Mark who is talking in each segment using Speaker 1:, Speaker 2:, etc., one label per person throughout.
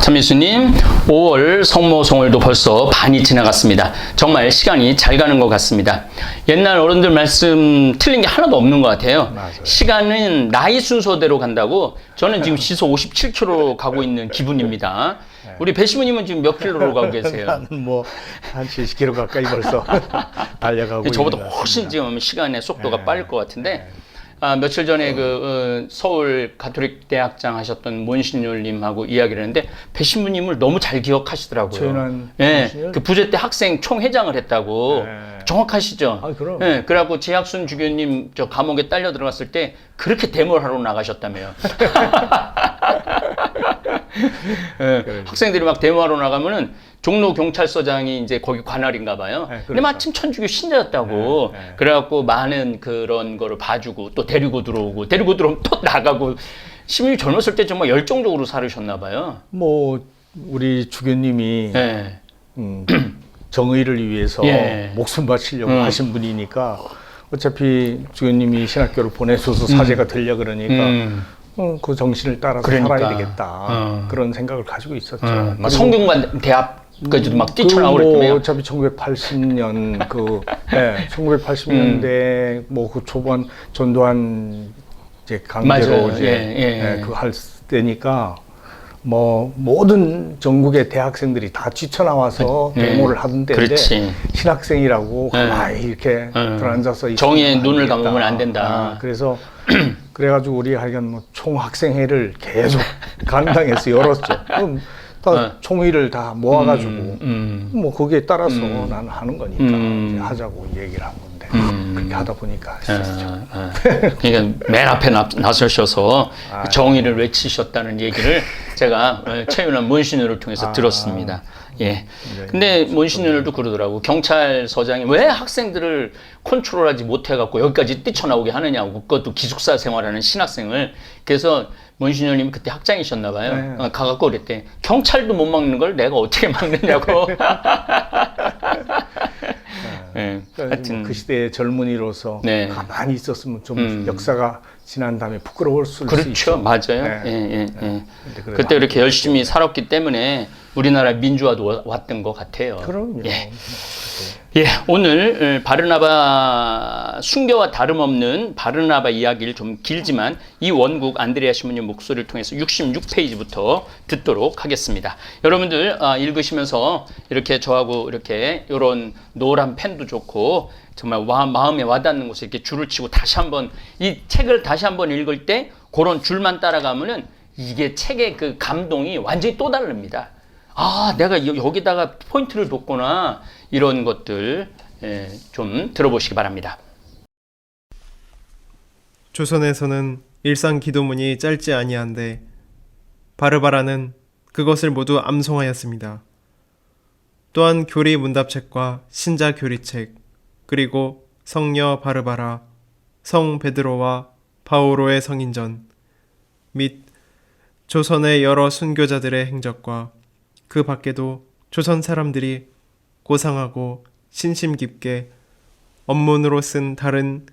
Speaker 1: 참예수님, 5월 성모성월도 벌써 반이 지나갔습니다. 정말 시간이 잘 가는 것 같습니다. 옛날 어른들 말씀 틀린 게 하나도 없는 것 같아요.
Speaker 2: 맞아요.
Speaker 1: 시간은 나이 순서대로 간다고. 저는 지금 시속 57km 가고 있는 기분입니다. 우리 배시부님은 지금 몇 킬로로 가고 계세요?
Speaker 2: 나는 뭐 한 70km 가까이 벌써 달려가고
Speaker 1: 저보다
Speaker 2: 있는
Speaker 1: 훨씬 지금 시간의 속도가 빠를 것 같은데, 며칠 전에 서울 가톨릭 대학장 하셨던 몬시뉴님하고 이야기를 했는데 배신부님을 너무 잘 기억하시더라고요.
Speaker 2: 최은환
Speaker 1: 예, 그 부제 때 학생 총회장을 했다고.
Speaker 2: 네.
Speaker 1: 정확하시죠?
Speaker 2: 아, 그럼.
Speaker 1: 예, 그래갖고 재학순 주교님 저 감옥에 딸려 들어갔을 때 그렇게 대모하러 나가셨다며요. 예, 학생들이 막 데모하러 나가면은 종로 경찰서장이 이제 거기 관할인가 봐요.
Speaker 2: 네,
Speaker 1: 근데
Speaker 2: 그렇죠.
Speaker 1: 마침 천주교 신자였다고.
Speaker 2: 네, 네.
Speaker 1: 그래갖고 많은 그런 거를 봐주고 또 데리고 들어오고 데리고 들어오면 또 나가고. 시민이 젊었을 때 정말 열정적으로 살으셨나 봐요.
Speaker 2: 뭐 우리 주교님이
Speaker 1: 예.
Speaker 2: 정의를 위해서
Speaker 1: 예.
Speaker 2: 목숨 바치려고 하신 분이니까 어차피 주교님이 신학교를 보내줘서 사제가 되려 그러니까 그 정신을 따라서
Speaker 1: 그러니까.
Speaker 2: 살아야 되겠다 그런 생각을 가지고 있었죠.
Speaker 1: 막 성균관 대학까지도 막 뛰쳐나오고 그랬다며요.
Speaker 2: 어차피 1980년 네, 1980년대 뭐 그 초반 전두환 이제 강제로
Speaker 1: 맞아요.
Speaker 2: 이제
Speaker 1: 예.
Speaker 2: 그거 할 때니까 뭐 모든 전국의 대학생들이 다 뛰쳐나와서 데모를 하던 때인데
Speaker 1: 그렇지.
Speaker 2: 신학생이라고 가만히 이렇게 들어앉아서
Speaker 1: 정의의
Speaker 2: 있으면
Speaker 1: 눈을
Speaker 2: 안 되겠다.
Speaker 1: 감으면 안 된다.
Speaker 2: 그래서 그래가지고 우리 하여간 뭐 총학생회를 계속 강당에서 열었죠. 그럼 다 총의를 다 모아가지고 뭐 거기에 따라서 나는 하는 거니까 이제 하자고 얘기를 한 건데 그렇게 하다 보니까 했었죠.
Speaker 1: 그러니까 맨 앞에 나서셔서 정의를 외치셨다는 얘기를 제가 최윤환 몬시뉴를 통해서 들었습니다. 예. 근데 몬시뉴도 그러더라고. 경찰서장이 왜 학생들을 컨트롤하지 못해갖고 여기까지 뛰쳐나오게 하느냐고. 그것도 기숙사 생활하는 신학생을. 그래서 몬시뉴님이 그때 학장이셨나봐요.
Speaker 2: 네.
Speaker 1: 가갖고 그랬대. 경찰도 못 막는 걸 내가 어떻게 막느냐고. 네. 하여튼
Speaker 2: 그 시대의 젊은이로서
Speaker 1: 네.
Speaker 2: 가만히 있었으면 좀 역사가 지난 다음에 부끄러울 수
Speaker 1: 그렇죠.
Speaker 2: 있죠.
Speaker 1: 맞아요.
Speaker 2: 네.
Speaker 1: 예.
Speaker 2: 그래도
Speaker 1: 그때 이렇게 열심히 살았기 때문에 우리나라 민주화도 왔던 것 같아요.
Speaker 2: 그럼요.
Speaker 1: 예, 오늘 바르나바 순교와 다름없는 바르나바 이야기를 좀 길지만 이 원국 안드레아 시모님 목소리를 통해서 66페이지부터 듣도록 하겠습니다. 여러분들 읽으시면서 이렇게 저하고 이렇게 이런 노란 펜도 좋고 정말 마음에 와닿는 곳에 이렇게 줄을 치고 다시 한번 이 책을 다시 한번 읽을 때 그런 줄만 따라가면은 이게 책의 그 감동이 완전히 또 다릅니다. 아, 내가 여기다가 포인트를 뒀구나. 이런 것들 좀 들어보시기 바랍니다.
Speaker 3: 조선에서는 일상 기도문이 짧지 아니한데 바르바라는 그것을 모두 암송하였습니다. 또한 교리 문답책과 신자 교리책, 그리고 성녀 바르바라, 성 베드로와 바오로의 성인전, 및 조선의 여러 순교자들의 행적과 그 밖에도 조선 사람들이 고상하고 신심 깊게 언문으로 쓴 다른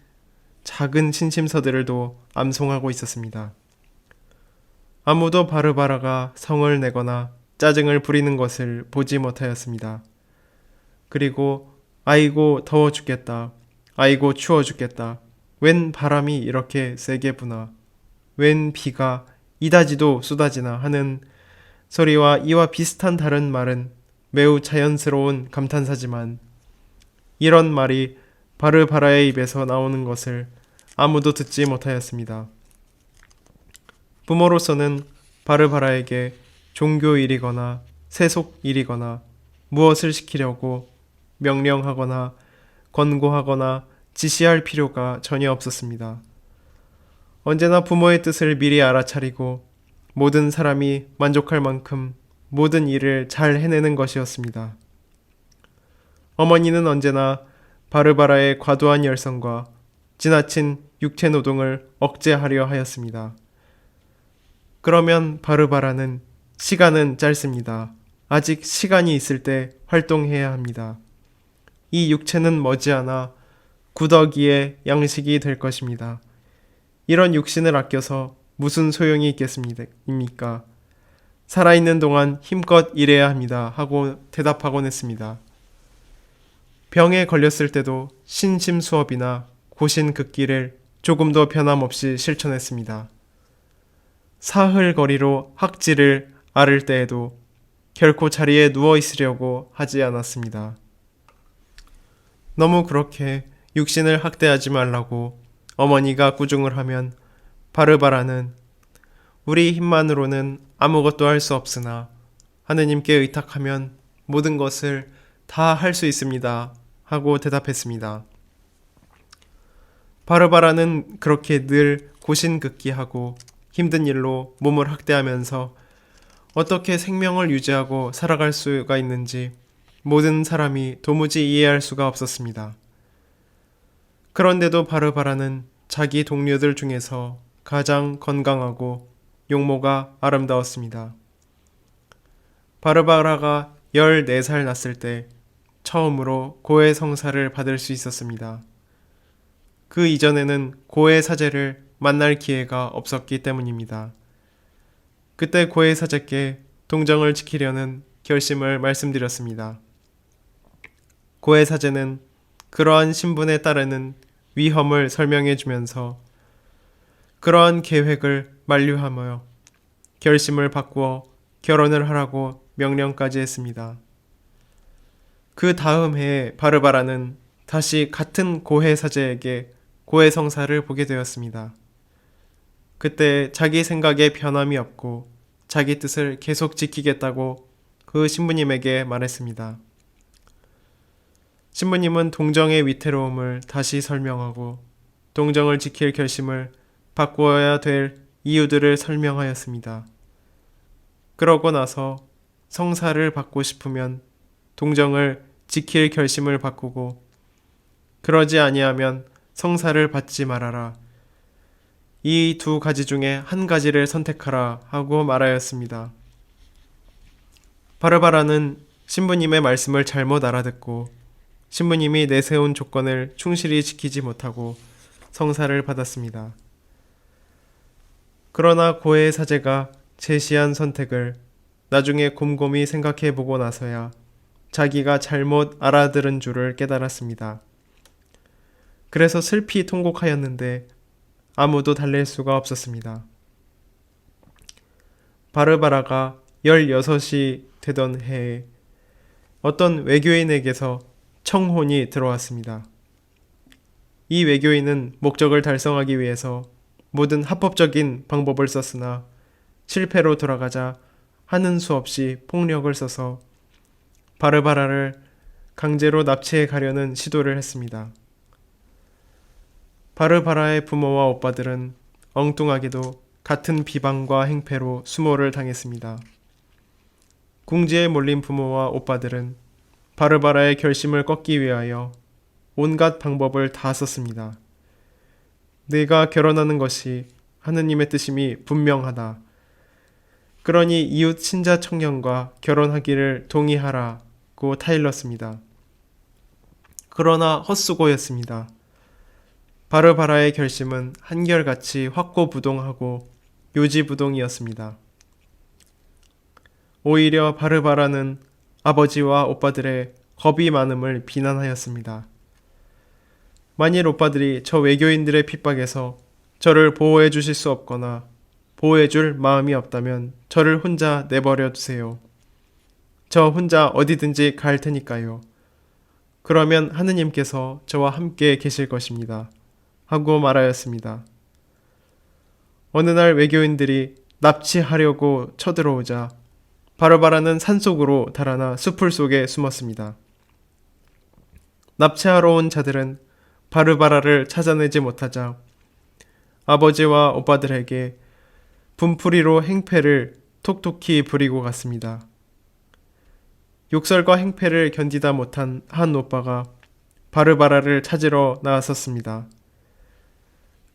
Speaker 3: 작은 신심서들도 암송하고 있었습니다. 아무도 바르바라가 성을 내거나 짜증을 부리는 것을 보지 못하였습니다. 그리고 아이고 더워 죽겠다, 아이고 추워 죽겠다, 웬 바람이 이렇게 세게 부나, 웬 비가 이다지도 쏟아지나 하는 소리와 이와 비슷한 다른 말은 매우 자연스러운 감탄사지만 이런 말이 바르바라의 입에서 나오는 것을 아무도 듣지 못하였습니다. 부모로서는 바르바라에게 종교일이거나 세속일이거나 무엇을 시키려고 명령하거나 권고하거나 지시할 필요가 전혀 없었습니다. 언제나 부모의 뜻을 미리 알아차리고 모든 사람이 만족할 만큼 모든 일을 잘 해내는 것이었습니다. 어머니는 언제나 바르바라의 과도한 열성과 지나친 육체 노동을 억제하려 하였습니다. 그러면 바르바라는 시간은 짧습니다. 아직 시간이 있을 때 활동해야 합니다. 이 육체는 머지않아 구더기의 양식이 될 것입니다. 이런 육신을 아껴서 무슨 소용이 있겠습니까? 살아있는 동안 힘껏 일해야 합니다. 하고 대답하곤 했습니다. 병에 걸렸을 때도 신심수업이나 고신극기를 조금도 변함없이 실천했습니다. 사흘거리로 학지를 앓을 때에도 결코 자리에 누워 있으려고 하지 않았습니다. 너무 그렇게 육신을 학대하지 말라고 어머니가 꾸중을 하면 바르바라는 우리 힘만으로는 아무것도 할 수 없으나 하느님께 의탁하면 모든 것을 다 할 수 있습니다. 하고 대답했습니다. 바르바라는 그렇게 늘 고신극기하고 힘든 일로 몸을 학대하면서 어떻게 생명을 유지하고 살아갈 수가 있는지 모든 사람이 도무지 이해할 수가 없었습니다. 그런데도 바르바라는 자기 동료들 중에서 가장 건강하고 용모가 아름다웠습니다. 바르바라가 14살 났을 때 처음으로 고해 성사를 받을 수 있었습니다. 그 이전에는 고해 사제를 만날 기회가 없었기 때문입니다. 그때 고해 사제께 동정을 지키려는 결심을 말씀드렸습니다. 고해 사제는 그러한 신분에 따르는 위험을 설명해 주면서 그러한 계획을 만류하며 결심을 바꾸어 결혼을 하라고 명령까지 했습니다. 그 다음 해에 바르바라는 다시 같은 고해 사제에게 고해 성사를 보게 되었습니다. 그때 자기 생각에 변함이 없고 자기 뜻을 계속 지키겠다고 그 신부님에게 말했습니다. 신부님은 동정의 위태로움을 다시 설명하고 동정을 지킬 결심을 바꾸어야 될 이유들을 설명하였습니다. 그러고 나서 성사를 받고 싶으면 동정을 지킬 결심을 바꾸고 그러지 아니하면 성사를 받지 말아라. 이 두 가지 중에 한 가지를 선택하라 하고 말하였습니다. 바르바라는 신부님의 말씀을 잘못 알아듣고 신부님이 내세운 조건을 충실히 지키지 못하고 성사를 받았습니다. 그러나 고해 사제가 제시한 선택을 나중에 곰곰이 생각해 보고 나서야 자기가 잘못 알아들은 줄을 깨달았습니다. 그래서 슬피 통곡하였는데 아무도 달랠 수가 없었습니다. 바르바라가 16이 되던 해에 어떤 외교인에게서 청혼이 들어왔습니다. 이 외교인은 목적을 달성하기 위해서 모든 합법적인 방법을 썼으나 실패로 돌아가자 하는 수 없이 폭력을 써서 바르바라를 강제로 납치해 가려는 시도를 했습니다. 바르바라의 부모와 오빠들은 엉뚱하게도 같은 비방과 행패로 수모를 당했습니다. 궁지에 몰린 부모와 오빠들은 바르바라의 결심을 꺾기 위하여 온갖 방법을 다 썼습니다. 내가 결혼하는 것이 하느님의 뜻임이 분명하다. 그러니 이웃 신자 청년과 결혼하기를 동의하라고 타일렀습니다. 그러나 헛수고였습니다. 바르바라의 결심은 한결같이 확고부동하고 요지부동이었습니다. 오히려 바르바라는 아버지와 오빠들의 겁이 많음을 비난하였습니다. 만일 오빠들이 저 외교인들의 핍박에서 저를 보호해 주실 수 없거나 보호해 줄 마음이 없다면 저를 혼자 내버려 두세요. 저 혼자 어디든지 갈 테니까요. 그러면 하느님께서 저와 함께 계실 것입니다. 하고 말하였습니다. 어느 날 외교인들이 납치하려고 쳐들어오자 바르바라는 산속으로 달아나 숲을 속에 숨었습니다. 납치하러 온 자들은 바르바라를 찾아내지 못하자 아버지와 오빠들에게 분풀이로 행패를 톡톡히 부리고 갔습니다. 욕설과 행패를 견디다 못한 한 오빠가 바르바라를 찾으러 나왔었습니다.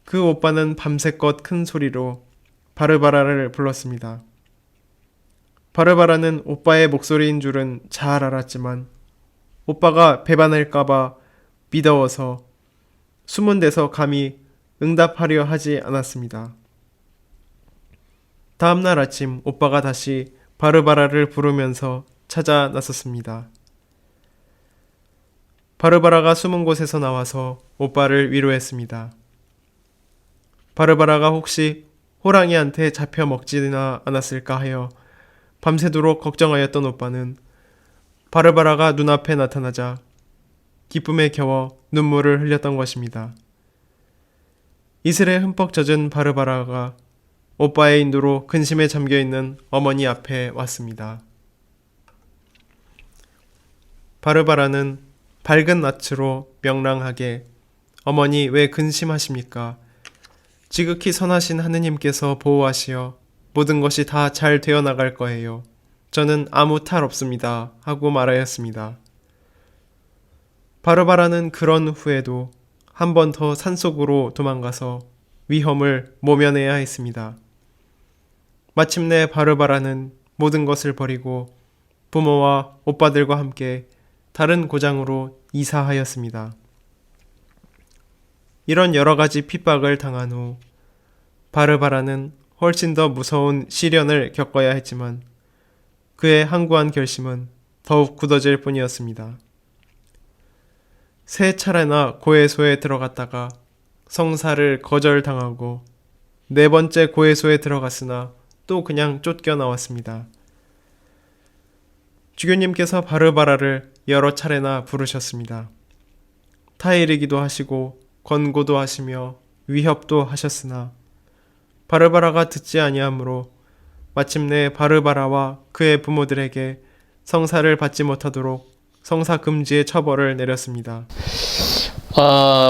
Speaker 3: 그 오빠는 밤새껏 큰 소리로 바르바라를 불렀습니다. 바르바라는 오빠의 목소리인 줄은 잘 알았지만 오빠가 배반할까봐 미더워서 숨은 데서 감히 응답하려 하지 않았습니다. 다음날 아침 오빠가 다시 바르바라를 부르면서 찾아 나섰습니다. 바르바라가 숨은 곳에서 나와서 오빠를 위로했습니다. 바르바라가 혹시 호랑이한테 잡혀 먹지나 않았을까 하여 밤새도록 걱정하였던 오빠는 바르바라가 눈앞에 나타나자 기쁨에 겨워 눈물을 흘렸던 것입니다. 이슬에 흠뻑 젖은 바르바라가 오빠의 인도로 근심에 잠겨있는 어머니 앞에 왔습니다. 바르바라는 밝은 낯으로 명랑하게 어머니 왜 근심하십니까? 지극히 선하신 하느님께서 보호하시어 모든 것이 다 잘 되어 나갈 거예요. 저는 아무 탈 없습니다. 하고 말하였습니다. 바르바라는 그런 후에도 한 번 더 산속으로 도망가서 위험을 모면해야 했습니다. 마침내 바르바라는 모든 것을 버리고 부모와 오빠들과 함께 다른 고장으로 이사하였습니다. 이런 여러 가지 핍박을 당한 후 바르바라는 훨씬 더 무서운 시련을 겪어야 했지만 그의 항구한 결심은 더욱 굳어질 뿐이었습니다. 세 차례나 고해소에 들어갔다가 성사를 거절당하고 네 번째 고해소에 들어갔으나 또 그냥 쫓겨나왔습니다. 주교님께서 바르바라를 여러 차례나 부르셨습니다. 타이르기도 하시고 권고도 하시며 위협도 하셨으나 바르바라가 듣지 아니하므로 마침내 바르바라와 그의 부모들에게 성사를 받지 못하도록 성사 금지의 처벌을 내렸습니다.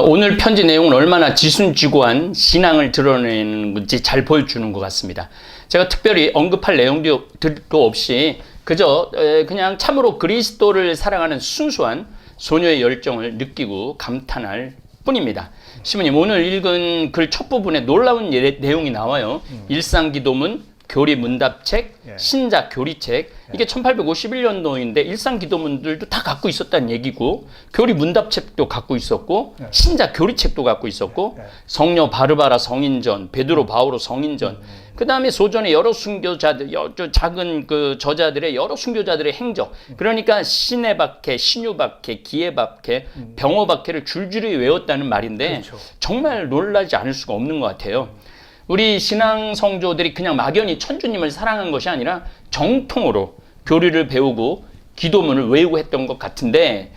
Speaker 1: 오늘 편지 내용은 얼마나 지순지고한 신앙을 드러내는 건지 잘 보여주는 것 같습니다. 제가 특별히 언급할 내용도 없이 그저 그냥 참으로 그리스도를 사랑하는 순수한 소녀의 열정을 느끼고 감탄할 뿐입니다. 시모님, 오늘 읽은 글 첫 부분에 놀라운 내용이 나와요. 일상기도문, 교리 문답책, 신작 교리책. 이게 1851년도인데 일상기도문들도 다 갖고 있었다는 얘기고, 교리 문답책도 갖고 있었고, 신작 교리책도 갖고 있었고, 성녀 바르바라 성인전, 베드로 바오로 성인전, 그 다음에 소전의 여러 순교자들, 작은 그 저자들의 여러 순교자들의 행적, 그러니까 시내박해, 신유박해, 기해박해, 병어박해를 줄줄이 외웠다는 말인데, 그렇죠. 정말 놀라지 않을 수가 없는 것 같아요. 우리 신앙 성도들이 그냥 막연히 천주님을 사랑한 것이 아니라 정통으로 교리를 배우고 기도문을 외우고 했던 것 같은데,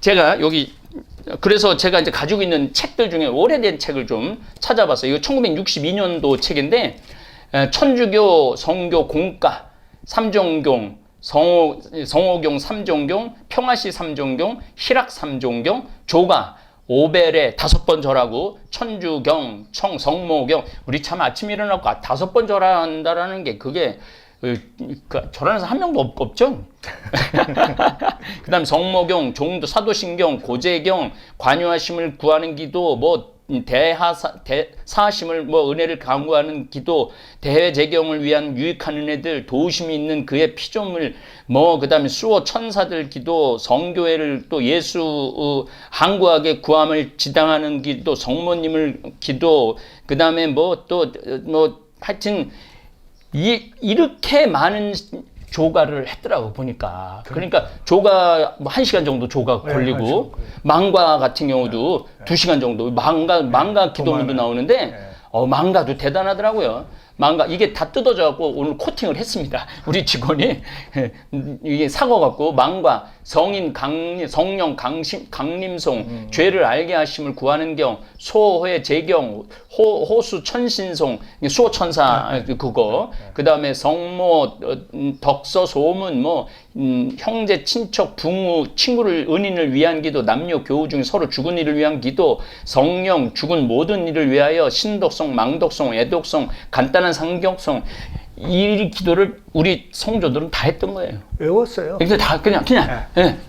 Speaker 1: 제가 여기 그래서 제가 이제 가지고 있는 책들 중에 오래된 책을 좀 찾아봤어요. 이거 1962년도 책인데, 천주교 성교 공과, 삼종경, 성호경 삼종경, 평화시 삼종경, 희락 삼종경, 조가, 오벨의 5번 절하고, 천주경, 성모경. 우리 참 아침 일어나고 5번 절한다라는 게 그게 절하는 사람 한 명도 없죠. 그 다음 성모경, 종도, 사도신경, 고재경, 관유하심을 구하는 기도, 사하심을 은혜를 강구하는 기도, 대회재경을 위한 유익한 은혜들, 도우심이 있는 그의 피조물, 그 다음에 수호 천사들 기도, 성교회를 또 예수 항구하게 구함을 지당하는 기도, 성모님을 기도, 그 다음에 하여튼 이렇게 많은 조가를 했더라고 보니까. 그러니까 조가 1시간 정도 조가 걸리고, 망가 같은 경우도 2시간 정도, 망가 기도문도 나오는데, 망가도 대단하더라고요. 망가 이게 다 뜯어져 갖고 오늘 코팅을 했습니다. 우리 직원이 이게 사고 갖고 망과 성인 성령 강림송, 죄를 알게 하심을 구하는 경, 소회 재경, 호수 천신송, 수호 천사 그거, 그 다음에 성모 덕서 소문, 형제 친척 부모 친구를 은인을 위한 기도, 남녀 교우 중에 서로 죽은 이를 위한 기도, 성령 죽은 모든 이를 위하여 신덕송, 망덕송, 애독송, 간단한 상경송, 이 기도를 우리 성도들은 다 했던 거예요.
Speaker 2: 외웠어요.
Speaker 1: 그래서 다 그냥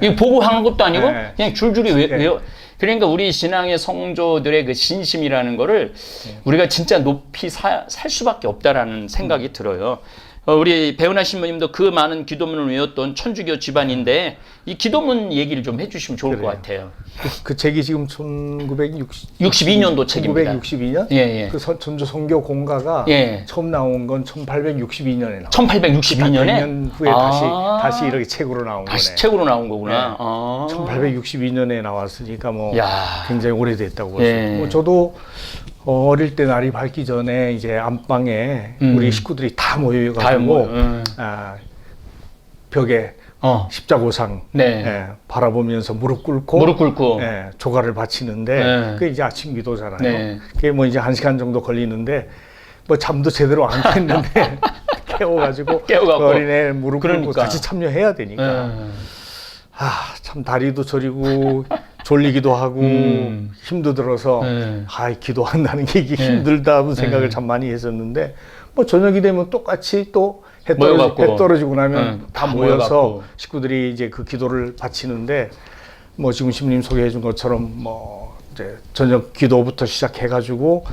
Speaker 1: 이거 보고 하는 것도 아니고 그냥 줄줄이 외워. 그러니까 우리 신앙의 성도들의 그 신심이라는 거를 우리가 진짜 높이 살 수밖에 없다라는 생각이 들어요. 우리 배은하 신부님도 그 많은 기도문을 외웠던 천주교 집안인데 이 기도문 얘기를 좀 해주시면 좋을 것 같아요.
Speaker 2: 그 책이 지금
Speaker 1: 62년도 책입니다.
Speaker 2: 1962년?
Speaker 1: 예, 예.
Speaker 2: 그 전주 선교 공가가
Speaker 1: 예.
Speaker 2: 처음 나온 건 1862년에 나온
Speaker 1: 1862년에
Speaker 2: 100년 후에 다시 이렇게 책으로 나온
Speaker 1: 다시
Speaker 2: 거네.
Speaker 1: 책으로 나온 거구나.
Speaker 2: 네.
Speaker 1: 아.
Speaker 2: 1862년에 나왔으니까 뭐
Speaker 1: 야.
Speaker 2: 굉장히 오래됐다고 볼 수
Speaker 1: 예.
Speaker 2: 있고 뭐 저도 어릴 때 날이 밝기 전에 이제 안방에 우리 식구들이 다 모여가지고 벽에 십자고상
Speaker 1: 네.
Speaker 2: 바라보면서 무릎 꿇고 조가를 바치는데 그게 이제 아침 기도잖아요.
Speaker 1: 네.
Speaker 2: 그게 뭐 이제 1시간 정도 걸리는데 뭐 잠도 제대로 안 깼는데 깨워가지고 그 어린애 무릎 꿇고 같이 참여해야 되니까 참 다리도 저리고 졸리기도 하고 힘도 들어서 기도한다는 게 이게 힘들다는 생각을 참 많이 했었는데 뭐 저녁이 되면 똑같이 또 해 떨어지고 나면 다 모여서 식구들이 이제 그 기도를 바치는데 뭐 지금 신부님 소개해 준 것처럼 뭐 이제 저녁 기도부터 시작해가지고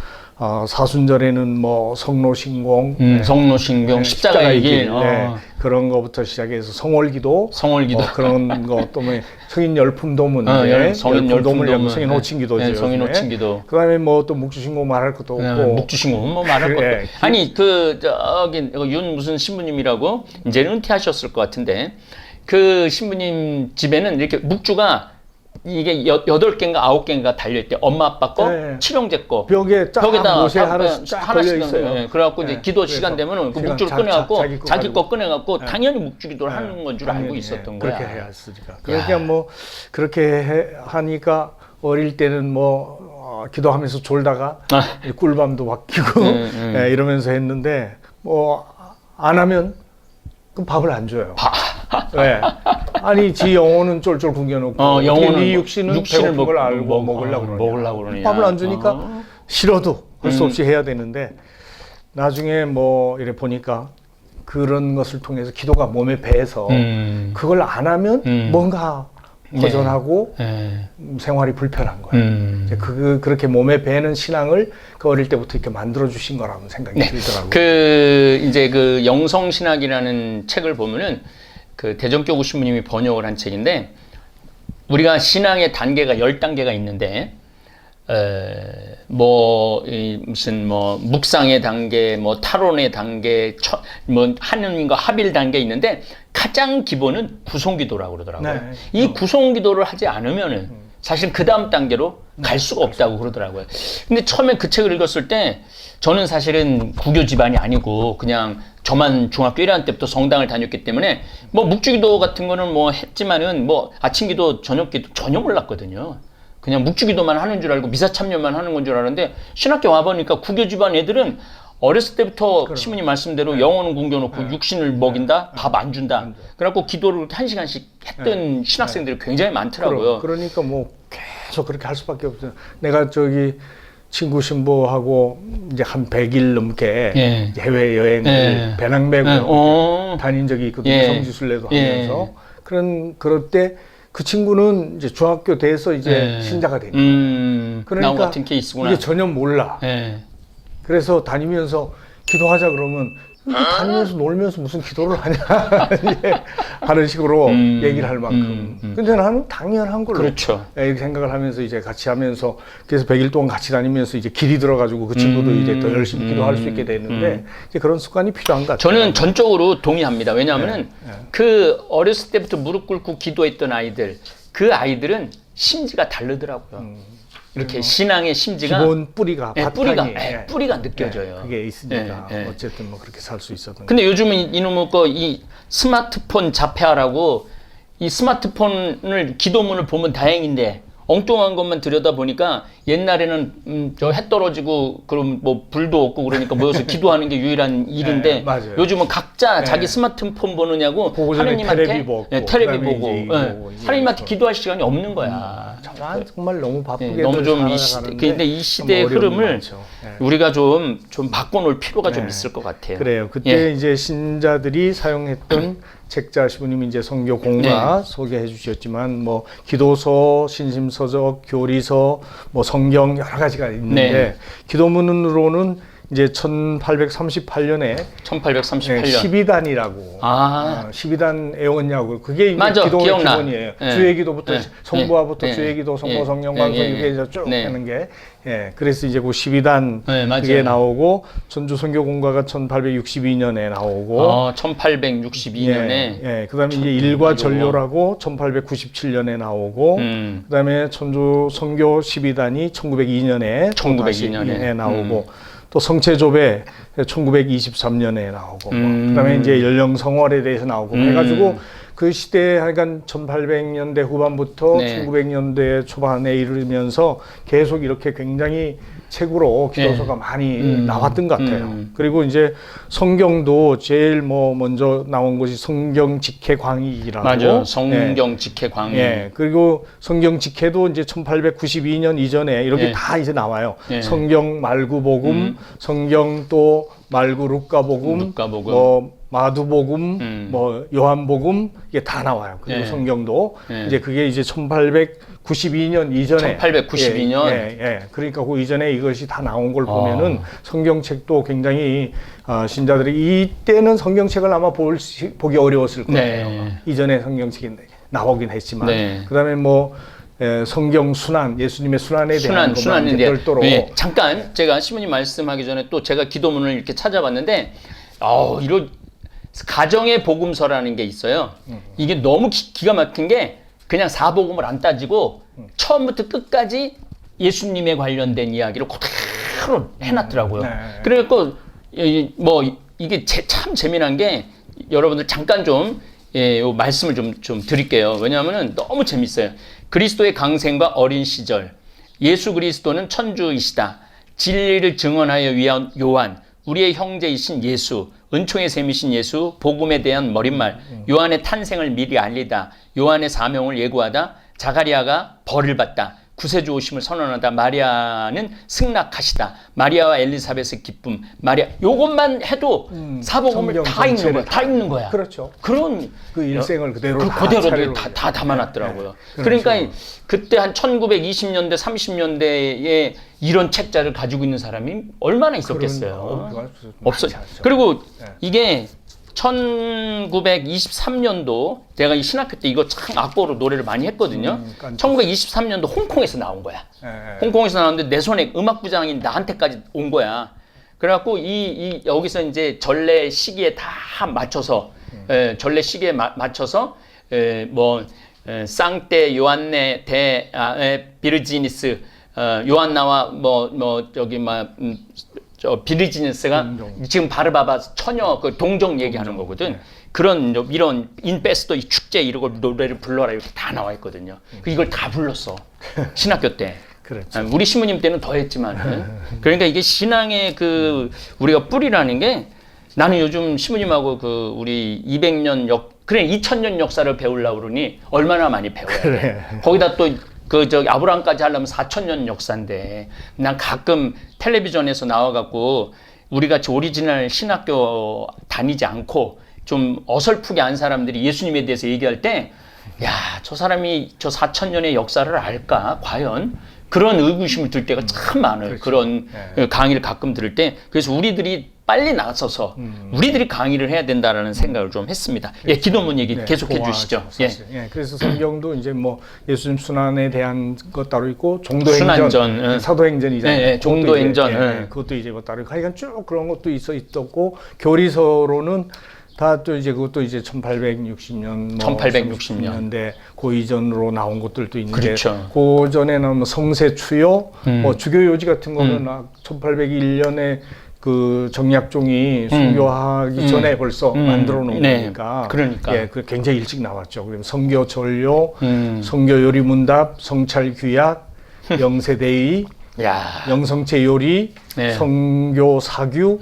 Speaker 2: 사순절에는 뭐 성로신공,
Speaker 1: 성로신경, 십자가의 길,
Speaker 2: 그런 거부터 시작해서 성월기도, 그런 거 또 뭐 성인 열품도문,
Speaker 1: 성인 열품도문,
Speaker 2: 성인 호칭기도죠.
Speaker 1: 네, 성인 호칭기도.
Speaker 2: 그다음에 뭐 또 묵주신공 말할 것도 없고.
Speaker 1: 묵주신공 뭐 말할 것도. 아니 저기 윤 무슨 신부님이라고 이제는 은퇴하셨을 것 같은데 그 신부님 집에는 이렇게 묵주가 이게 8개인가 9개인가 달려있대. 엄마 아빠 거, 칠형제 거.
Speaker 2: 벽에다 모세 하나씩 걸려 있어요.
Speaker 1: 그래갖고 이제 기도 시간 되면 그 묵주를 꺼내갖고 자기 거 꺼내갖고 당연히 묵주 기도를 하는 건 줄 알고 있었던 거야.
Speaker 2: 그렇게 해야 했으니까. 그러니까 뭐 그렇게 하니까 어릴 때는 뭐 기도하면서 졸다가 꿀밤도 바뀌고 이러면서 했는데 뭐 안 하면 그 밥을 안 줘요. 네. 아니 지 영혼은 쫄쫄 굶겨놓고 영혼은 네 육신을 배고픈 걸 알고 먹으려고 그러냐. 밥을 안 주니까 싫어도 할 수 없이 해야 되는데 나중에 뭐 이래 보니까 그런 것을 통해서 기도가 몸에 배서 그걸 안 하면 뭔가 허전하고 생활이 불편한 거예요. 이제 그렇게 몸에 배는 신앙을 그 어릴 때부터 이렇게 만들어 주신 거라는 생각이 들더라고요.
Speaker 1: 이제 그 영성신학이라는 책을 보면은 그 대전교구 신부님이 번역을 한 책인데 우리가 신앙의 단계가 10단계가 있는데 무슨 묵상의 단계, 타론의 단계, 하느님과 합일 단계 있는데 가장 기본은 구송기도라고 그러더라고요.
Speaker 2: 네.
Speaker 1: 이 구송기도를 하지 않으면은 사실 그 다음 단계로 갈 수가 없다고 그러더라고요. 근데 처음에 그 책을 읽었을 때 저는 사실은 구교 집안이 아니고 그냥 저만 중학교 1학년 때부터 성당을 다녔기 때문에 묵주기도 같은 거는 했지만은 아침기도, 저녁기도 전혀 몰랐거든요. 그냥 묵주기도만 하는 줄 알고 미사 참여만 하는 건 줄 알았는데 신학교 와보니까 구교 집안 애들은 어렸을 때부터 신부님 말씀대로 영혼은 굶겨놓고 육신을 먹인다, 밥 안 준다. 그래갖고 기도를 1시간씩 했던 신학생들이 굉장히 많더라고요.
Speaker 2: 그러니까 계속 그렇게 할 수밖에 없어요. 내가 저기 친구 신부하고 이제 한 100일 넘게 해외 여행을 배낭 메고 다닌 적이 있거든요. 성지순례도 하면서 그럴 때 그 친구는 이제 중학교 돼서 이제 신자가 되니까.
Speaker 1: 그러니까 같은 케이스구나.
Speaker 2: 이게 전혀 몰라. 그래서 다니면서 기도하자 그러면 다니면서 놀면서 무슨 기도를 하냐 하는 식으로 얘기를 할 만큼. 근데 나는 당연한 걸로 이렇게 생각을 하면서 이제 같이 하면서 그래서 100일 동안 같이 다니면서 이제 길이 들어가지고 그 친구도 이제 더 열심히 기도할 수 있게 되는데 이제 그런 습관이 필요한 것 같아요.
Speaker 1: 저는 전적으로 동의합니다. 왜냐하면은 그 어렸을 때부터 무릎 꿇고 기도했던 아이들, 그 아이들은 심지가 다르더라고요. 이렇게 신앙의 심지가
Speaker 2: 기본 뿌리가 바탕이
Speaker 1: 뿌리가 느껴져요.
Speaker 2: 그게 있으니까 어쨌든 그렇게 살 수 있었던.
Speaker 1: 근데 요즘은 이놈의 이 스마트폰 자폐아라고 이 스마트폰을 기도문을 보면 다행인데 엉뚱한 것만 들여다 보니까 옛날에는 저 해 떨어지고 그럼 불도 없고 그러니까 모여서 기도하는 게 유일한 일인데 요즘은 각자 자기 스마트폰 보느냐고 하느님한테 테레비 보고 하느님한테 기도할 시간이 없는 거야.
Speaker 2: 정말 너무 바쁘게
Speaker 1: 너무 좀 근데 이 시대의 흐름을 우리가 좀 바꿔놓을 필요가 좀 있을 것 같아요.
Speaker 2: 그래요. 그때 이제 신자들이 사용했던 책자 시부님이 이제 성교 공가 소개해 주셨지만 기도서, 신심서적, 교리서, 성경 여러 가지가 있는데 기도문으로는 이제 1838년에
Speaker 1: 1838년.
Speaker 2: 12단이라고 12단 애원야구 그게 이제
Speaker 1: 맞아,
Speaker 2: 기도의
Speaker 1: 기억나.
Speaker 2: 기본이에요.
Speaker 1: 예.
Speaker 2: 주의기도부터
Speaker 1: 예.
Speaker 2: 성부화부터
Speaker 1: 예.
Speaker 2: 주의기도, 성모,
Speaker 1: 예.
Speaker 2: 성령,
Speaker 1: 예.
Speaker 2: 방송
Speaker 1: 예.
Speaker 2: 이게 이제 쭉
Speaker 1: 예.
Speaker 2: 하는 게 그래서 이제 그 12단
Speaker 1: 네, 맞아요.
Speaker 2: 그게 나오고 전주 선교공과가 1862년에 나오고
Speaker 1: 1862년에
Speaker 2: 그다음에 이제 일과 전료라고 1897년에 나오고 그다음에 전주 선교 12단이 1902년에
Speaker 1: 1902년에
Speaker 2: 나오고 또 성체조배 1923년에 나오고 그다음에 이제 연령 성월에 대해서 나오고 해가지고 그 시대에 하여간 1800년대 후반부터
Speaker 1: 네.
Speaker 2: 1900년대 초반에 이르면서 계속 이렇게 굉장히 책으로 기도서가 많이 나왔던 것 같아요. 그리고 이제 성경도 제일 뭐 먼저 나온 것이 성경 직해 광의라고.
Speaker 1: 맞아요. 성경 직해 광의.
Speaker 2: 예. 그리고 성경 직해도 이제 1892년 이전에 이렇게
Speaker 1: 예.
Speaker 2: 다 이제 나와요.
Speaker 1: 예.
Speaker 2: 성경 말구복음, 성경 또 말구 루카복음, 뭐 마두복음, 뭐 요한복음 이게 다 나와요. 그리고
Speaker 1: 예.
Speaker 2: 성경도
Speaker 1: 예.
Speaker 2: 이제 그게 이제 1892년 이전에
Speaker 1: 1892년.
Speaker 2: 그러니까 그 이전에 이것이 다 나온 걸 보면은 성경책도 굉장히 신자들이 이때는 성경책을 아마 보기 어려웠을 거예요.
Speaker 1: 네.
Speaker 2: 이전에 성경책이 나오긴 했지만
Speaker 1: 네.
Speaker 2: 그다음에 뭐 성경 순환, 예수님의 순환에 대한 것만 이제 별도로
Speaker 1: 잠깐 제가 시모님 말씀하기 전에 또 제가 기도문을 이렇게 찾아봤는데 이런 가정의 복음서라는 게 있어요. 이게 너무 기가 막힌 게 그냥 사복음을 안 따지고 처음부터 끝까지 예수님에 관련된 이야기를 그대로 해놨더라고요. 그래갖고 뭐 이게 참 재미난 게 여러분들 잠깐 좀 요 말씀을 좀 드릴게요. 왜냐하면은 너무 재밌어요. 그리스도의 강생과 어린 시절, 예수 그리스도는 천주이시다. 진리를 증언하여 위한 요한, 우리의 형제이신 예수, 은총의 셈이신 예수, 복음에 대한 머릿말, 요한의 탄생을 미리 알리다, 요한의 사명을 예고하다, 자가리아가 벌을 받다, 구세주 오심을 선언하다, 마리아는 승낙하시다, 마리아와 엘리사벳의 기쁨, 마리아 요것만 해도 사복음을 다 읽는 거야. 다 읽는 거야.
Speaker 2: 그렇죠.
Speaker 1: 그런
Speaker 2: 그 일생을 그대로
Speaker 1: 다 담아놨더라고요. 그러니까 그때 한 1920년대, 30년대에 이런 책자를 가지고 있는 사람이 얼마나 있었겠어요. 없어요. 그리고 이게 1923년도 내가 이 신학교 때 이거 참 악보로 노래를 많이 했거든요. 1923년도 홍콩에서 나온 거야. 홍콩에서 나왔는데 내 손에 음악부장이 나한테까지 온 거야. 그래갖고 여기서 이제 전래 시기에 다 맞춰서 전래 시기에 맞춰서 쌍떼 요한네 비르지니스 요한나와 비르지니스가 지금 바르바바 처녀 그 동정 얘기하는 거거든. 그런 이런 인베스터 이 축제 이런 걸 노래를 불러라 이렇게 다 나와 있거든요. 이걸 다 불렀어 신학교 때.
Speaker 2: 그렇죠.
Speaker 1: 우리 시모님 때는 더 했지만 그러니까 이게 신앙의 그 우리가 뿌리라는 게 나는 요즘 시모님하고 그 우리 200년 2000년 역사를 배우려고 그러니 얼마나 많이 배워야 돼. 거기다 또 아브라함까지 하려면 4000년 역사인데 난 가끔 텔레비전에서 나와갖고 우리 같이 오리지널 신학교 다니지 않고 좀 어설프게 안 사람들이 예수님에 대해서 얘기할 때 저 사람이 저 4000년의 역사를 알까 과연 그런 의구심을 들 때가 참 많아요. 그렇죠. 그런 강의를 가끔 들을 때 그래서 우리들이 빨리 나서서 우리들이 강의를 해야 된다라는 생각을 좀 했습니다. 기도문 얘기 계속해 주시죠.
Speaker 2: 그래서 성경도 이제 뭐 예수님 순환에 대한 것 따로 있고 종도행전, 사도행전이잖아요.
Speaker 1: 종도행전,
Speaker 2: 그것도 이제 뭐 따로 하여간 쭉 그런 것도 있었고 교리서로는 다 또 이제 그것도 이제 1860년, 1860년대 그 이전으로 나온 것들도 있는데,
Speaker 1: 그렇죠.
Speaker 2: 그 전에는 뭐 성세 추요, 뭐 주교 요지 같은 거는 1801년에 그 정약종이 순교하기 전에 벌써 만들어 놓은 거니까.
Speaker 1: 그러니까.
Speaker 2: 그 굉장히 일찍 나왔죠. 그럼 성교 전료, 성교 요리 문답, 성찰 규약, 영세대의, 영성체 요리, 성교 사규,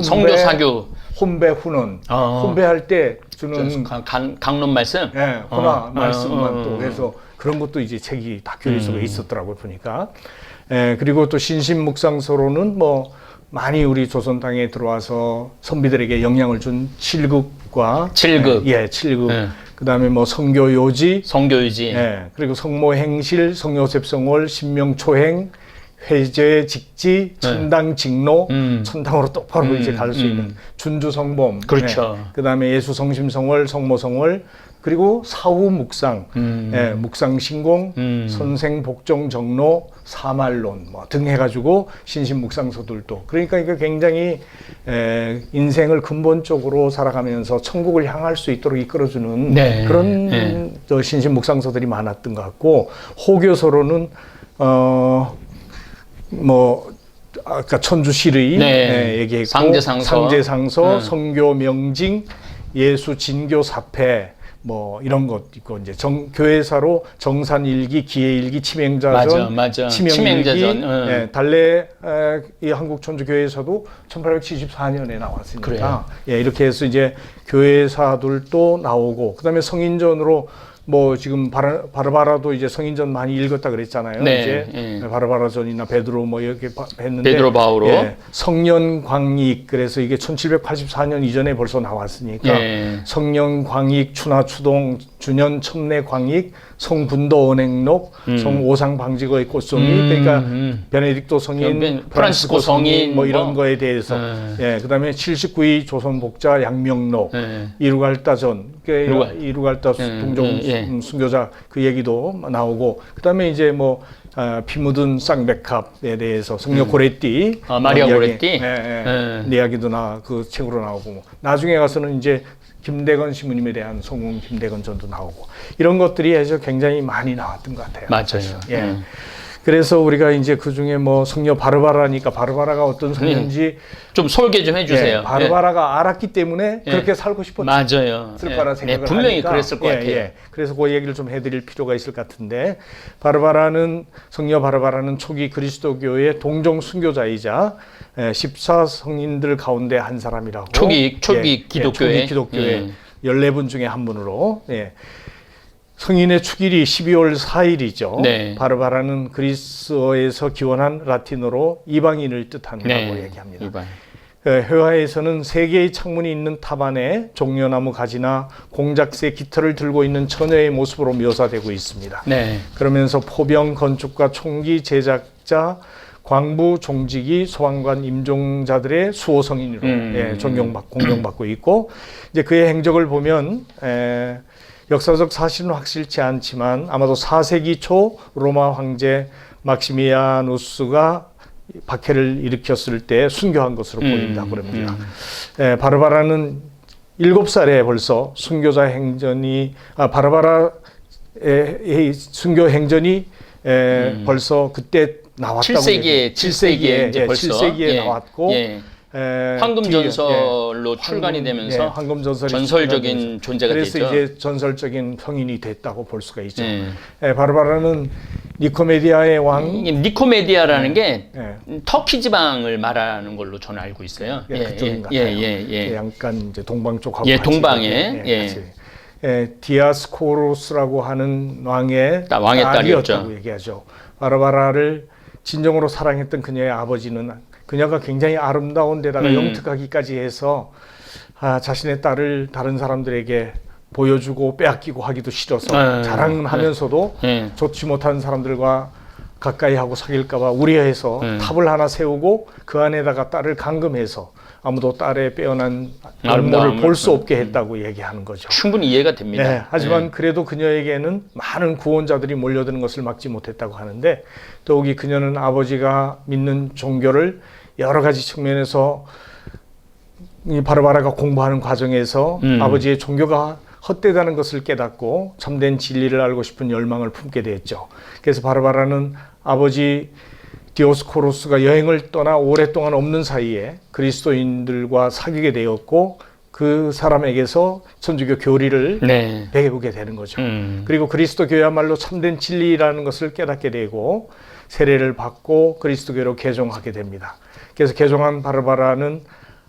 Speaker 1: 성교 사규,
Speaker 2: 혼배 훈원, 혼배할 때 주는
Speaker 1: 강론 말씀,
Speaker 2: 혼화 말씀만 또 해서 그런 것도 이제 책이 다 교리서에 있었더라고요 보니까. 그리고 또 신신묵상서로는 뭐 많이 우리 조선 땅에 들어와서 선비들에게 영향을 준 칠극과 칠극. 그다음에 뭐 성교요지,
Speaker 1: 성교요지.
Speaker 2: 그리고 성모행실, 성요셉성월, 신명초행, 회제 직지, 천당 직로, 천당으로 똑바로 이제 갈 수 있는 준주 성범.
Speaker 1: 그렇죠.
Speaker 2: 그다음에 예수 성심성월, 성모성월, 그리고 사후 묵상, 묵상 신공, 선생 복종 정로, 사말론 뭐 등 해가지고 신심 묵상서들도 그러니까 이게 굉장히 인생을 근본적으로 살아가면서 천국을 향할 수 있도록 이끌어주는
Speaker 1: 네.
Speaker 2: 그런 저 신심 묵상서들이 많았던 것 같고 호교서로는 뭐 아까 천주실의 얘기했고 상제상서, 성교 명징, 예수 진교 사패 뭐 이런 것 있고 이제 교회사로 정산일기, 기해일기, 치명자전,
Speaker 1: 맞아.
Speaker 2: 치명자전. 달래 이 한국 천주교회에서도 1874년에 나왔으니까 이렇게 해서 이제 교회사들도 나오고 그다음에 성인전으로 뭐 지금 바르바라도 이제 성인전 많이 읽었다 그랬잖아요. 이제 바르바라전이나 베드로 뭐 이렇게 했는데
Speaker 1: 베드로 바오로
Speaker 2: 성년광익 그래서 이게 1784년 이전에 벌써 나왔으니까 성년광익 추나추동 주년 첨례광익 성분도 언행록 성오상방직의 꽃송이 그러니까 베네딕토 성인 프란시스코 성인 뭐 이런 거에 대해서 그다음에 79위 조선복자 양명록 이루갈다전 이루갈다 동종 순교자 그 얘기도 나오고 그다음에 이제 뭐 피 묻은 쌍백합에 대해서 성녀 고레띠
Speaker 1: 마리아 고레띠
Speaker 2: 이야기도 그 책으로 나오고 나중에 가서는 이제 김대건 시무님에 대한 송웅 김대건전도 나오고 이런 것들이 아주 굉장히 많이 나왔던 것 같아요.
Speaker 1: 맞아요.
Speaker 2: 그래서 우리가 이제 그 중에 뭐 성녀 바르바라니까 바르바라가 어떤 성녀인지
Speaker 1: 좀 설계 좀 해주세요.
Speaker 2: 바르바라가 알았기 때문에 그렇게 살고 싶었을 거라 생각을
Speaker 1: 분명히
Speaker 2: 하니까,
Speaker 1: 그랬을 것 같아요.
Speaker 2: 그래서 그 얘기를 좀 해드릴 필요가 있을 것 같은데 성녀 바르바라는 초기 그리스도교의 동정 순교자이자 14성인들 가운데 한 사람이라고
Speaker 1: 초기 기독교회
Speaker 2: 14분 중에 한 분으로 성인의 축일이 12월 4일이죠. 바르바라는 그리스어에서 기원한 라틴어로 이방인을 뜻한다고 얘기합니다. 회화에서는 세 개의 창문이 있는 탑 안에 종려나무 가지나 공작새 깃털을 들고 있는 처녀의 모습으로 묘사되고 있습니다. 그러면서 포병, 건축가, 총기, 제작자, 광부, 종직이, 소방관, 임종자들의 수호성인으로 공경받고 있고 이제 그의 행적을 보면 역사적 사실은 확실치 않지만 아마도 4세기 초 로마 황제 막시미아누스가 박해를 일으켰을 때 순교한 것으로 보인다고 그럽니다. 바르바라는 7살에 벌써 순교자 행전이 바르바라의 순교 행전이 벌써 그때 나왔다고 7세기에 나왔고
Speaker 1: 황금전설로 출간이 되면서 전설적인 존재가
Speaker 2: 됐죠.
Speaker 1: 그래서
Speaker 2: 이제 전설적인 성인이 됐다고 볼 수가 있죠. 바르바라는 니코메디아의 왕.
Speaker 1: 니코메디아라는 게 터키 지방을 말하는 걸로 저는 알고 있어요.
Speaker 2: 그쪽인 것 같아요. 약간 이제 동방 쪽하고
Speaker 1: 동방에
Speaker 2: 디아스코로스라고 하는 왕의
Speaker 1: 딸이었다고
Speaker 2: 얘기하죠. 바르바라를 진정으로 사랑했던 그녀의 아버지는 그녀가 굉장히 아름다운 데다가 영특하기까지 해서 자신의 딸을 다른 사람들에게 보여주고 빼앗기고 하기도 싫어서 자랑하면서도 좋지 못한 사람들과 가까이 하고 사귈까봐 우려해서 탑을 하나 세우고 그 안에다가 딸을 감금해서 아무도 딸의 빼어난 면모를 볼 수 없게 했다고 얘기하는 거죠.
Speaker 1: 충분히 이해가 됩니다.
Speaker 2: 하지만 그래도 그녀에게는 많은 구원자들이 몰려드는 것을 막지 못했다고 하는데 더욱이 그녀는 아버지가 믿는 종교를 여러 가지 측면에서 이 바르바라가 공부하는 과정에서 아버지의 종교가 헛되다는 것을 깨닫고 참된 진리를 알고 싶은 열망을 품게 됐죠. 그래서 바르바라는 아버지 디오스코로스가 여행을 떠나 오랫동안 없는 사이에 그리스도인들과 사귀게 되었고 그 사람에게서 천주교 교리를 배우게 되는 거죠. 그리고 그리스도교야말로 참된 진리라는 것을 깨닫게 되고 세례를 받고 그리스도교로 개종하게 됩니다. 그래서 개종한 바르바라는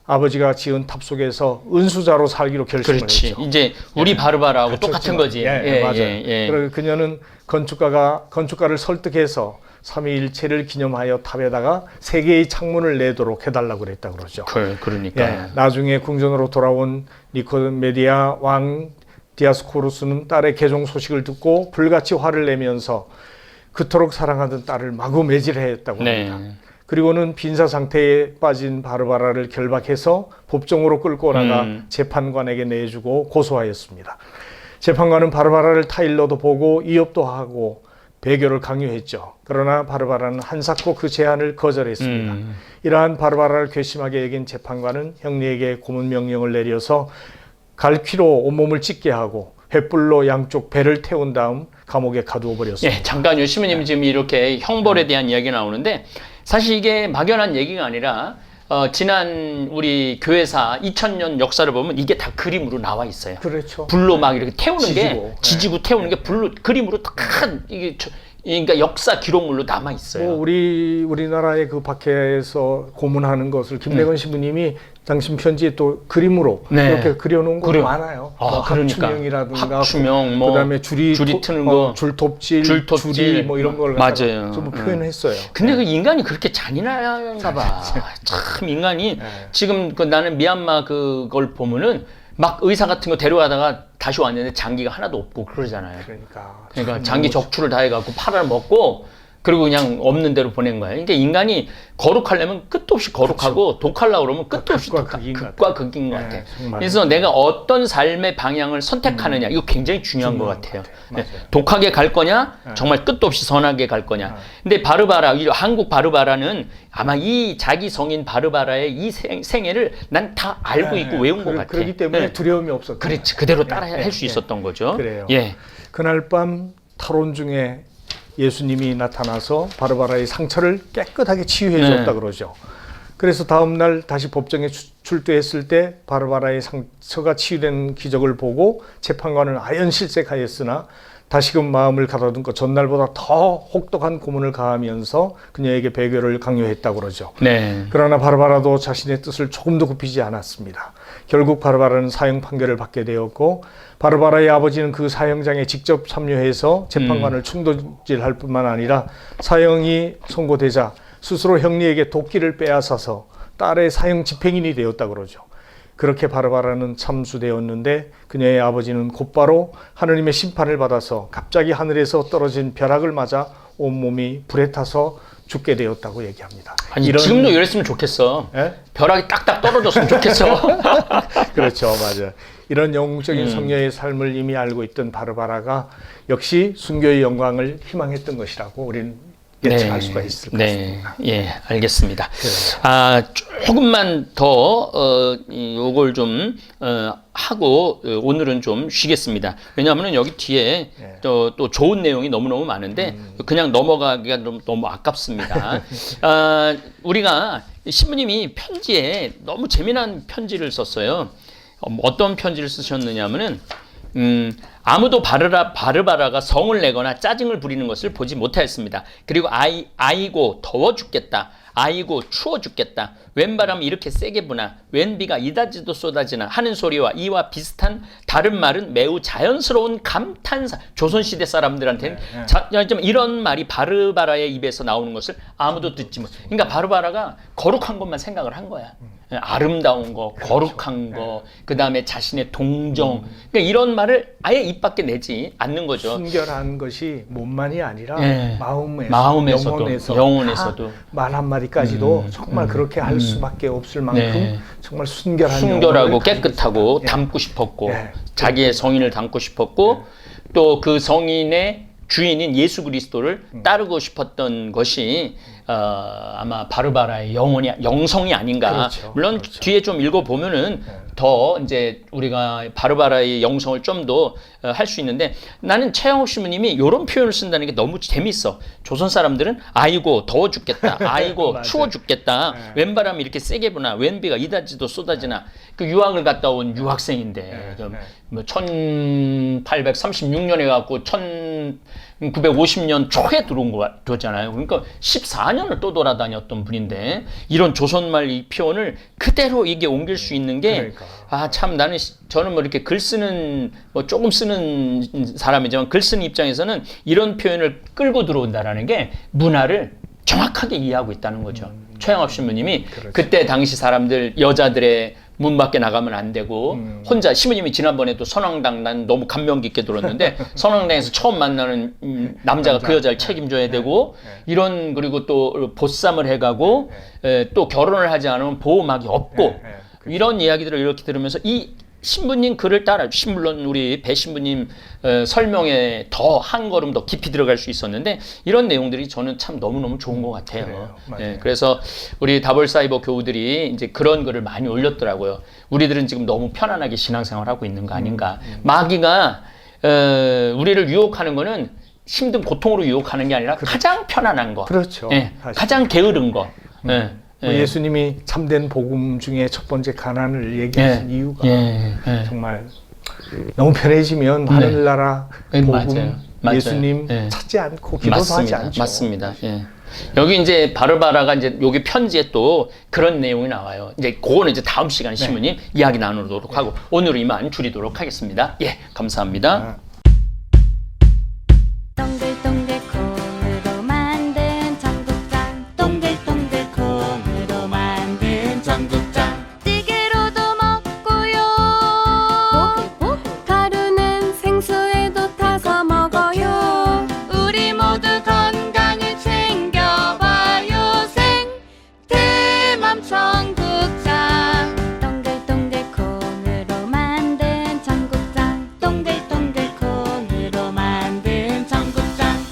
Speaker 2: 아버지가 지은 탑 속에서 은수자로 살기로 결심을 했죠.
Speaker 1: 이제 우리 바르바라하고 똑같은 거지.
Speaker 2: 맞아요. 그녀는 건축가를 설득해서 삼위일체를 기념하여 탑에다가 3개의 창문을 내도록 해달라고 그랬다고 그러죠.
Speaker 1: 그러니까.
Speaker 2: 나중에 궁전으로 돌아온 니코메디아 왕 디아스코루스는 딸의 개종 소식을 듣고 불같이 화를 내면서 그토록 사랑하던 딸을 마구 매질했다고 합니다. 그리고는 빈사 상태에 빠진 바르바라를 결박해서 법정으로 끌고 나가 재판관에게 내주고 고소하였습니다. 재판관은 바르바라를 타일러도 보고 이업도 하고 배교를 강요했죠. 그러나 바르바라는 한사코 그 제안을 거절했습니다. 이러한 바르바라를 괘씸하게 여긴 재판관은 형리에게 고문 명령을 내려서 갈퀴로 온몸을 찢게 하고 횃불로 양쪽 배를 태운 다음 감옥에 가두어 버렸습니다.
Speaker 1: 예, 잠깐요. 시모님 지금 이렇게 형벌에 대한 이야기가 나오는데 사실 이게 막연한 얘기가 아니라 지난 우리 교회사 2000년 역사를 보면 이게 다 그림으로 나와 있어요.
Speaker 2: 그렇죠.
Speaker 1: 불로 막 이렇게 태우는
Speaker 2: 지지고.
Speaker 1: 지지고 태우는 게 불로 그림으로 다 이게 그러니까 역사 기록물로 남아 있어요.
Speaker 2: 우리나라의 그 박해에서 고문하는 것을 김래건 신부님이 당신 편지에 또 그림으로 이렇게 그려놓은 거 많아요.
Speaker 1: 그러니까
Speaker 2: 합추명이라든가
Speaker 1: 합추명,
Speaker 2: 그다음에 줄이
Speaker 1: 트는 거,
Speaker 2: 줄톱질, 줄이 뭐 이런 걸
Speaker 1: 맞아요.
Speaker 2: 좀 표현했어요.
Speaker 1: 근데 그 인간이 그렇게 잔인한가 봐. 참 인간이 지금 그 나는 미얀마 그걸 보면은 막 의사 같은 거 데려가다가 다시 왔는데 장기가 하나도 없고 그러잖아요. 그러니까 장기 적출을 다 해갖고 팔아먹고 그리고 그냥 없는 대로 보낸 거예요. 그러니까 인간이 거룩하려면 끝도 없이 거룩하고 독하려고 그러면 끝도 없이 극과 극인 것 같아요. 그래서 내가 어떤 삶의 방향을 선택하느냐 이거 굉장히 중요한 것 같아요. 독하게 갈 거냐 정말 끝도 없이 선하게 갈 거냐. 근데 바르바라, 한국 바르바라는 아마 이 자기 성인 바르바라의 이 생애를 난 다 알고 있고 외운 것 같아요.
Speaker 2: 그렇기 때문에 두려움이 없었죠.
Speaker 1: 그렇지, 그대로 따라 할 수 있었던 거죠.
Speaker 2: 그래요.
Speaker 1: 예.
Speaker 2: 그날 밤 탈원 중에 예수님이 나타나서 바르바라의 상처를 깨끗하게 치유해 줬다 그러죠. 그래서 다음 날 다시 법정에 출두했을 때 바르바라의 상처가 치유된 기적을 보고 재판관은 아연실색하였으나 다시금 마음을 가다듬고 전날보다 더 혹독한 고문을 가하면서 그녀에게 배교를 강요했다고 그러죠. 그러나 바르바라도 자신의 뜻을 조금도 굽히지 않았습니다. 결국 바르바라는 사형 판결을 받게 되었고 바르바라의 아버지는 그 사형장에 직접 참여해서 재판관을 충돌질할 뿐만 아니라 사형이 선고되자 스스로 형리에게 도끼를 빼앗아서 딸의 사형 집행인이 되었다고 그러죠. 그렇게 바르바라는 참수되었는데 그녀의 아버지는 곧바로 하느님의 심판을 받아서 갑자기 하늘에서 떨어진 벼락을 맞아 온몸이 불에 타서 죽게 되었다고 얘기합니다.
Speaker 1: 아니, 지금도 이랬으면 좋겠어. 벼락이 딱딱 떨어졌으면 좋겠어.
Speaker 2: 그렇죠, 맞아요. 이런 영웅적인 성녀의 삶을 이미 알고 있던 바르바라가 역시 순교의 영광을 희망했던 것이라고 우리는 예측할 수가 있을 것 같습니다.
Speaker 1: 예, 알겠습니다. 아, 조금만 더 요걸 좀 하고 오늘은 좀 쉬겠습니다. 왜냐하면 여기 뒤에 또 좋은 내용이 너무너무 많은데 그냥 넘어가기가 너무 아깝습니다. 우리가 신부님이 편지에 너무 재미난 편지를 썼어요. 어떤 편지를 쓰셨느냐면은 아무도 바르바라가 성을 내거나 짜증을 부리는 것을 보지 못하였습니다. 그리고 아이고 더워 죽겠다. 아이고 추워 죽겠다. 웬 바람이 이렇게 세게 부나. 웬 비가 이다지도 쏟아지나 하는 소리와 이와 비슷한 다른 말은 매우 자연스러운 감탄사. 조선시대 사람들한테는 이런 말이 바르바라의 입에서 나오는 것을 아무도 듣지 못. 그러니까 바르바라가 거룩한 것만 생각을 한 거야. 아름다운 거, 거룩한 거, 그 다음에 자신의 동정. 그러니까 이런 말을 아예 입 밖에 내지 않는 거죠.
Speaker 2: 순결한 것이 몸만이 아니라 마음에서도
Speaker 1: 영혼에서도
Speaker 2: 말 한마디까지도 정말 그렇게 할 수밖에 없을 만큼 정말
Speaker 1: 순결하고 깨끗하고 담고 싶었고 자기의 성인을 담고 싶었고 또 그 성인의 주인인 예수 그리스도를 따르고 싶었던 것이 아마 바르바라의 영성이 아닌가.
Speaker 2: 그렇죠.
Speaker 1: 물론 뒤에 좀 읽어보면은 더 이제 우리가 바르바라의 영성을 좀 더 할 수 있는데 나는 최영욱 신부님이 이런 표현을 쓴다는 게 너무 재밌어. 조선 사람들은 아이고 더워 죽겠다. 아이고 추워 죽겠다. 웬 바람이 이렇게 세게 부나. 웬 비가 이다지도 쏟아지나. 그 유학을 갔다 온 유학생인데 뭐 1836년에 갖고 1950년 초에 들어온 거잖아요. 그러니까 14년을 또 돌아다녔던 분인데 이런 조선말 이 표현을 그대로 이게 옮길 수 있는 게 참 저는 뭐 이렇게 글 쓰는 뭐 조금 쓰는 사람이지만 글 쓰는 입장에서는 이런 표현을 끌고 들어온다라는 게 문화를 정확하게 이해하고 있다는 거죠. 최영합 신부님이 그때 당시 사람들 여자들의 문 밖에 나가면 안 되고 혼자 신부님이 지난번에도 선왕당 난 너무 감명 깊게 들었는데 선왕당에서 처음 만나는 남자가 그 여자를 책임져야 되고 이런 그리고 또 보쌈을 해가고 또 결혼을 하지 않으면 보호막이 없고 이런 이야기들을 이렇게 들으면서 이 신부님 글을 따라 물론 우리 배 신부님 설명에 더 한 걸음 더 깊이 들어갈 수 있었는데 이런 내용들이 저는 참 너무너무 좋은 것 같아요. 그래서 우리 다볼사이버 교우들이 이제 그런 글을 많이 올렸더라고요. 우리들은 지금 너무 편안하게 신앙생활 하고 있는 거 아닌가. 마귀가 우리를 유혹하는 거는 힘든 고통으로 유혹하는 게 아니라 가장 편안한 거.
Speaker 2: 그렇죠.
Speaker 1: 가장 게으른 거.
Speaker 2: 예수님이 참된 복음 중에 첫 번째 가난을 얘기하신 이유가 정말 너무 편해지면 하늘나라 복음
Speaker 1: 맞아요.
Speaker 2: 예수님 찾지 않고 기도도 하지 않죠.
Speaker 1: 맞습니다. 여기 이제 바르바라가 이제 여기 편지에 또 그런 내용이 나와요. 이제 그거는 이제 다음 시간에 신부님 이야기 나누도록 하고 오늘은 이만 줄이도록 하겠습니다. 감사합니다.